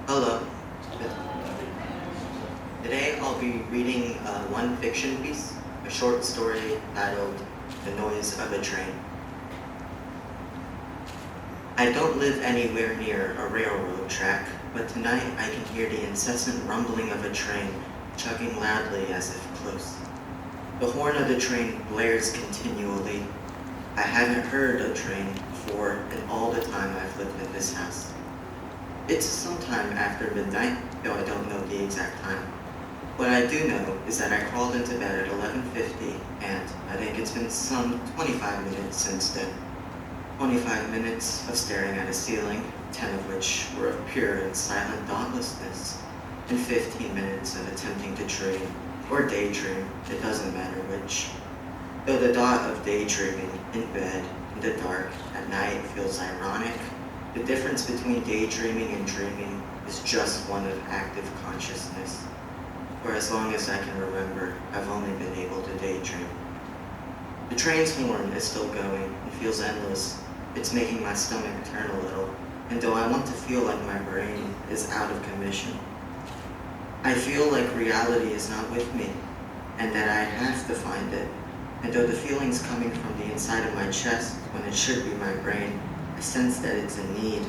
Hello. Today I'll be reading one fiction piece, a short story titled The Noise of a Train. I don't live anywhere near a railroad track, but tonight I can hear the incessant rumbling of a train chugging loudly as if close. The horn of the train blares continually. I haven't heard a train before in all the time I've lived in this house. It's sometime after midnight, though I don't know the exact time. What I do know is that I crawled into bed at 11:50, and I think it's been some 25 minutes since then. 25 minutes of staring at a ceiling, 10 of which were of pure and silent dauntlessness, and 15 minutes of attempting to dream, or daydream, it doesn't matter which. Though the thought of daydreaming in bed, in the dark, at night feels ironic, the difference between daydreaming and dreaming is just one of active consciousness. For as long as I can remember, I've only been able to daydream. The train's horn is still going and feels endless. It's making my stomach turn a little, and though I want to feel like my brain is out of commission, I feel like reality is not with me, and that I have to find it. And though the feeling's coming from the inside of my chest when it should be my brain, I sense that it's a need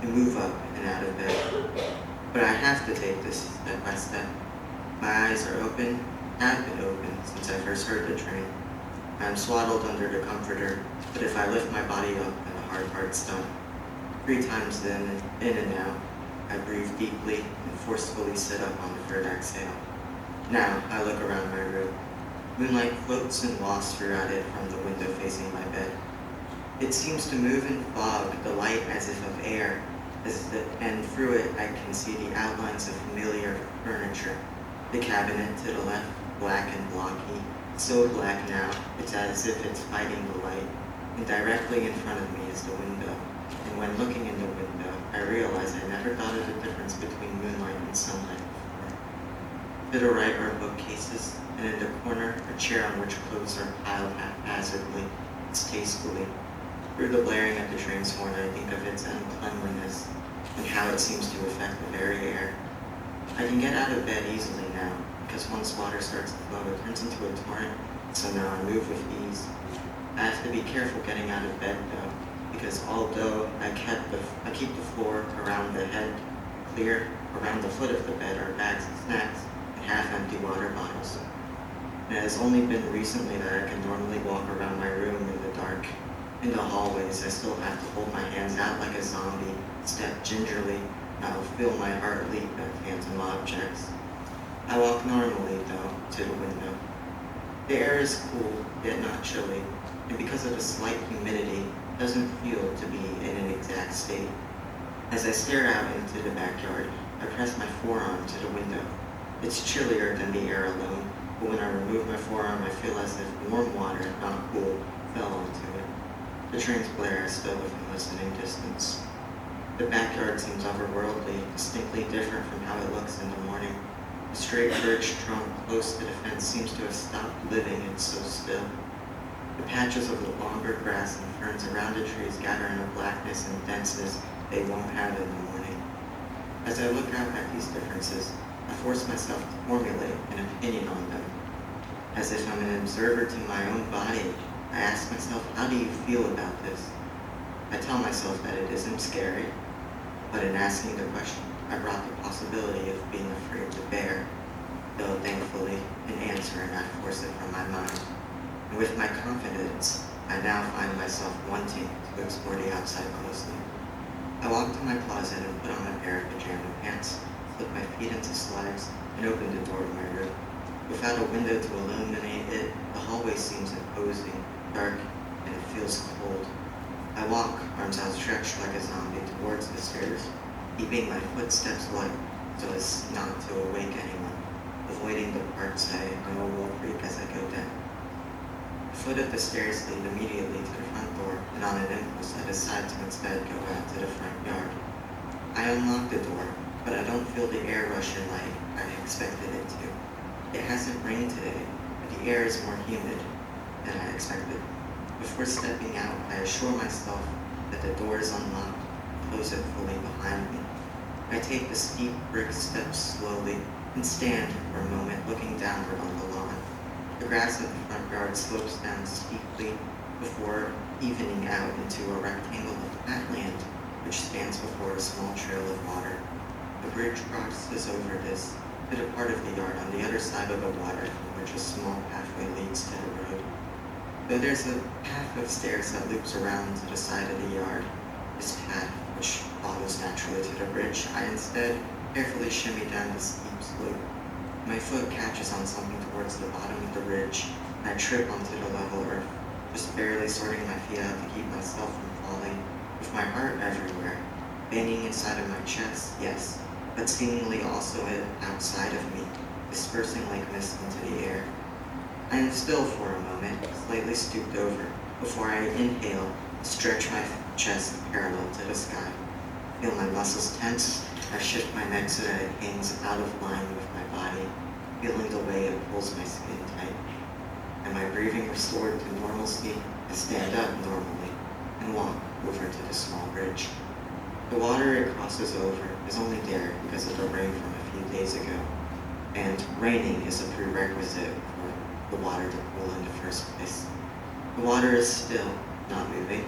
to move up and out of bed. But I have to take this step by step. My eyes are open, have been open since I first heard the train. I am swaddled under the comforter, but if I lift my body up and the hard part's done. 3 times then, in and out, I breathe deeply and forcefully sit up on the third exhale. Now I look around my room. Moonlight floats and wafts throughout it from the window facing my bed. It seems to move and fog the light as if of air, and through it I can see the outlines of familiar furniture. The cabinet to the left, black and blocky, so black now, it's as if it's fighting the light, and directly in front of me is the window. And when looking in the window, I realize I never thought of the difference between moonlight and sunlight before. To the right are bookcases, and in the corner, a chair on which clothes are piled haphazardly, distastefully. Through the blaring of the train's horn, I think of its uncleanliness, and how it seems to affect the very air. I can get out of bed easily now, because once water starts to flow, it turns into a torrent, so now I move with ease. I have to be careful getting out of bed though, because although I keep the floor around the head clear, around the foot of the bed are bags of snacks and half-empty water bottles. And it has only been recently that I can normally walk around my room in the dark. In the hallways, I still have to hold my hands out like a zombie, step gingerly, and I will feel my heart leap at phantom objects. I walk normally, though, to the window. The air is cool, yet not chilly, and because of the slight humidity, doesn't feel to be in an exact state. As I stare out into the backyard, I press my forearm to the window. It's chillier than the air alone, but when I remove my forearm, I feel as if warm water, not cool, fell onto it. The train's blare is still within listening distance. The backyard seems otherworldly, distinctly different from how it looks in the morning. The straight birch trunk close to the fence seems to have stopped living, it's so still. The patches of the longer grass and ferns around the trees gather in a blackness and denseness they won't have in the morning. As I look out at these differences, I force myself to formulate an opinion on them. As if I'm an observer to my own body, I ask myself, how do you feel about this? I tell myself that it isn't scary, but in asking the question, I brought the possibility of being afraid to bear, though thankfully, in answering, I force it from my mind. And with my confidence, I now find myself wanting to explore the outside closely. I walk to my closet and put on a pair of pajama pants, slip my feet into slides, and open the door of my room. Without a window to illuminate it, the hallway seems imposing, dark, and it feels cold. I walk, arms outstretched like a zombie, towards the stairs, keeping my footsteps light so as not to awake anyone, avoiding the parts I know will creak as I go down. The foot of the stairs lead immediately to the front door, and on an impulse I decide to instead go out to the front yard. I unlock the door, but I don't feel the air rush in like I expected it to. It hasn't rained today, but the air is more humid than I expected. Before stepping out, I assure myself that the door is unlocked and close it fully behind me. I take the steep brick steps slowly and stand for a moment looking downward on the lawn. The grass at the front yard slopes down steeply before evening out into a rectangle of flat land which stands before a small trail of water. The bridge crosses over this bit of part of the yard on the other side of the water from which a small pathway leads to the road. Though there's a path of stairs that loops around to the side of the yard, this path, which follows naturally to the bridge, I instead carefully shimmy down the steep slope. My foot catches on something towards the bottom of the ridge, and I trip onto the level earth, just barely sorting my feet out to keep myself from falling, with my heart everywhere, banging inside of my chest, yes, but seemingly also outside of me, dispersing like mist into the air. I am still for a moment, slightly stooped over, before I inhale and stretch my chest parallel to the sky. Feel my muscles tense. I shift my neck so that it hangs out of line with my body, feeling the way it pulls my skin tight. And my breathing restored to normalcy, I stand up normally and walk over to the small bridge. The water it crosses over is only there because of the rain from a few days ago, and raining is a prerequisite for the water to pool in the first place. The water is still not moving,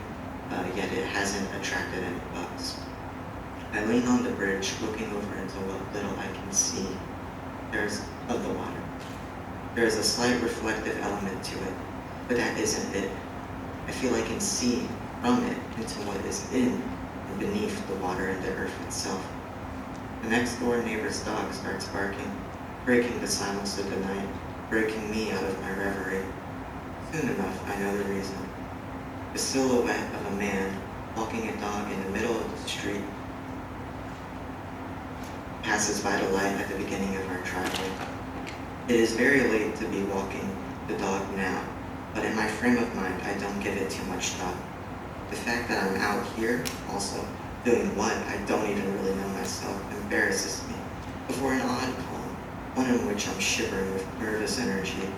yet it hasn't attracted any bugs. I lean on the bridge, looking over into what little I can see of the water. There is a slight reflective element to it, but that isn't it. I feel I can see from it into what is in and beneath the water and the earth itself. The next door neighbor's dog starts barking, breaking the silence of the night, breaking me out of my reverie. Soon enough, I know the reason. The silhouette of a man walking a dog in the middle of the street passes by the light at the beginning of our driveway. It is very late to be walking the dog now, but in my frame of mind, I don't give it too much thought. The fact that I'm out here, also, doing what I don't even really know myself, embarrasses me. Before an odd calm, one in which I'm shivering with nervous energy,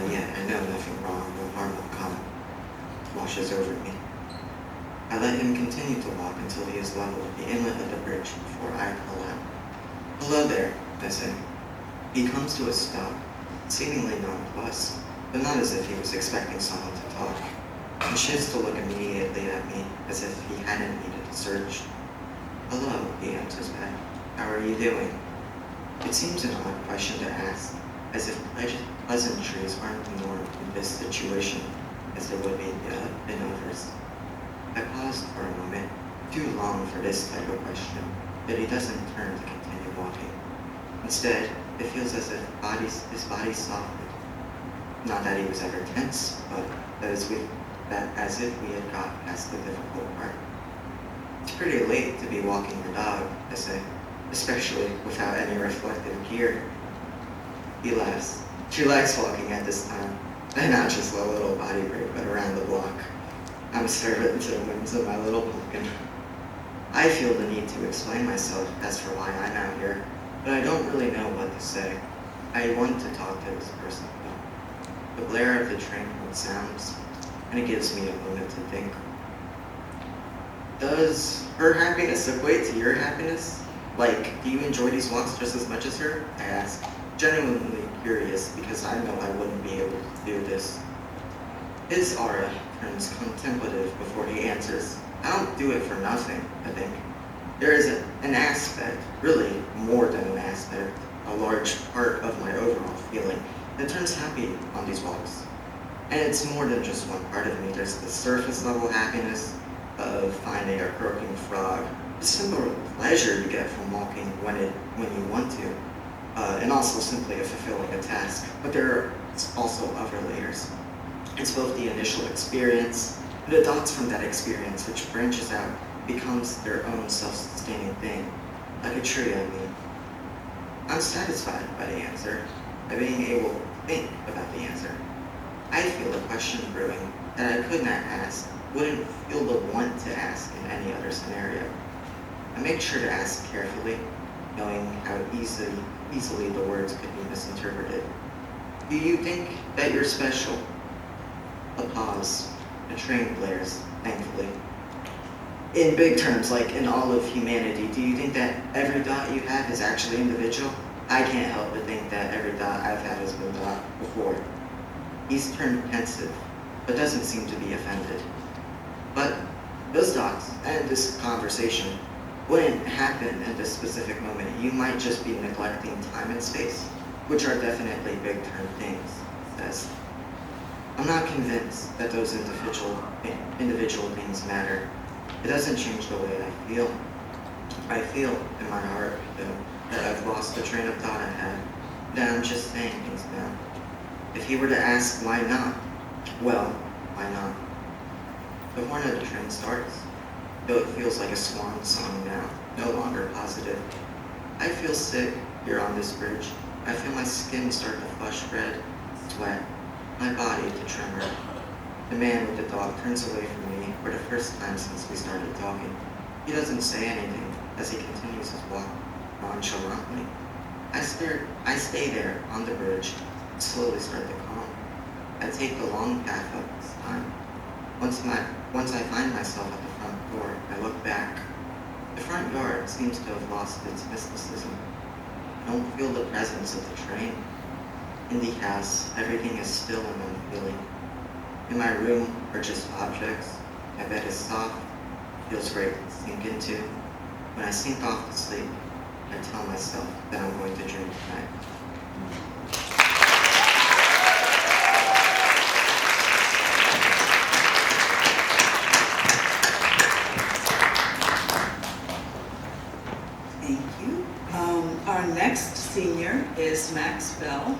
yet I know nothing wrong, no harm will come, washes over me. I let him continue to walk until he is level with the inlet of the bridge before I pull out. "Hello there," I say. He comes to a stop, seemingly nonplussed, but not as if he was expecting someone to talk. He shifts to look immediately at me, as if he hadn't needed a search. "Hello," he answers back. "How are you doing?" It seems an odd question to ask, as if pleasantries aren't the norm in this situation, as they would be in others. I paused for a moment, too long for this type of question, but he doesn't turn to continue walking. Instead, it feels as if his body softened. Not that he was ever tense, but as if we had got past the difficult part. "It's pretty late to be walking your dog," I say, "especially without any reflective gear." He laughs. She likes walking at this time, and not just a little body break, but around the block. I'm a servant to the whims of my little pumpkin. I feel the need to explain myself as for why I'm out here, but I don't really know what to say. I want to talk to this person, though. The blare of the train horn sounds, and it gives me a moment to think. Does her happiness equate to your happiness? Like, do you enjoy these walks just as much as her? I ask, genuinely curious because I know I wouldn't be able to do this. His aura turns contemplative before he answers. I don't do it for nothing, I think. There is an aspect, really more than an aspect, a large part of my overall feeling that turns happy on these walks. And it's more than just one part of me. There's the surface level happiness of finding a croaking frog, the simple pleasure you get from walking when you want to, and also simply fulfilling a task. But there are also other layers. It's both the initial experience and the dots from that experience which branches out, becomes their own self-sustaining thing, like a tree, I mean. I'm satisfied by the answer, by being able to think about the answer. I feel a question brewing that I could not ask, wouldn't feel the want to ask in any other scenario. I make sure to ask carefully, knowing how easily the words could be misinterpreted. Do you think that you're special? A pause. A train blares, thankfully. In big terms, like in all of humanity, do you think that every thought you have is actually individual? I can't help but think that every thought I've had has been thought before. He's turned pensive, but doesn't seem to be offended. But those thoughts and this conversation wouldn't happen in this specific moment. You might just be neglecting time and space, which are definitely big term things, he says. I'm not convinced that those individual things matter. It doesn't change the way I feel. I feel in my heart, though, that I've lost the train of thought I had, that I'm just saying things now. If he were to ask why not, well, why not? The horn of the train starts, though it feels like a swan song now, no longer positive. I feel sick here on this bridge. I feel my skin start to flush red, sweat, my body to tremor. The man with the dog turns away from me for the first time since we started talking. He doesn't say anything as he continues his walk nonchalantly. I stay there on the bridge and slowly start to calm. I take the long path up this time. Once I find myself at the front door, I look back. The front yard seems to have lost its mysticism. I don't feel the presence of the train. In the house, everything is still and unfeeling. In my room are just objects. My bed is soft, feels great to sink into. When I sink off to sleep, I tell myself that I'm going to dream tonight. Thank you. Our next senior is Max Bell.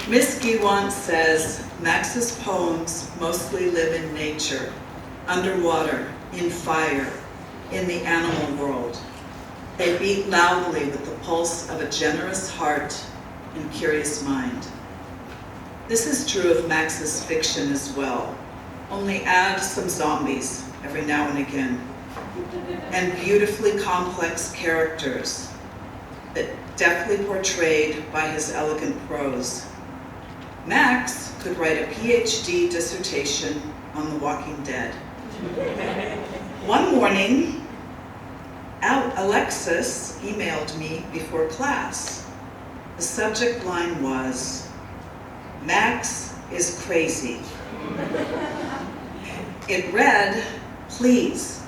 Miss Gewant says Max's poems mostly live in nature, underwater, in fire, in the animal world. They beat loudly with the pulse of a generous heart and curious mind. This is true of Max's fiction as well, only add some zombies every now and again, and beautifully complex characters that deftly portrayed by his elegant prose. Max could write a PhD dissertation on The Walking Dead. One morning, Alexis emailed me before class. The subject line was, "Max is crazy." It read, "Please,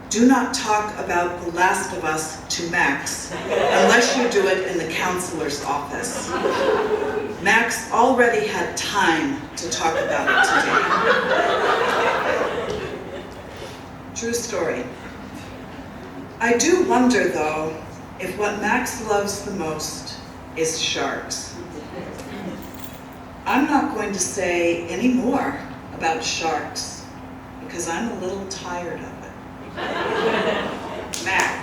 do not talk about The Last of Us to Max unless you do it in the counselor's office. Max already had time to talk about it today." True story. I do wonder, though, if what Max loves the most is sharks. I'm not going to say any more about sharks because I'm a little tired of it. Max.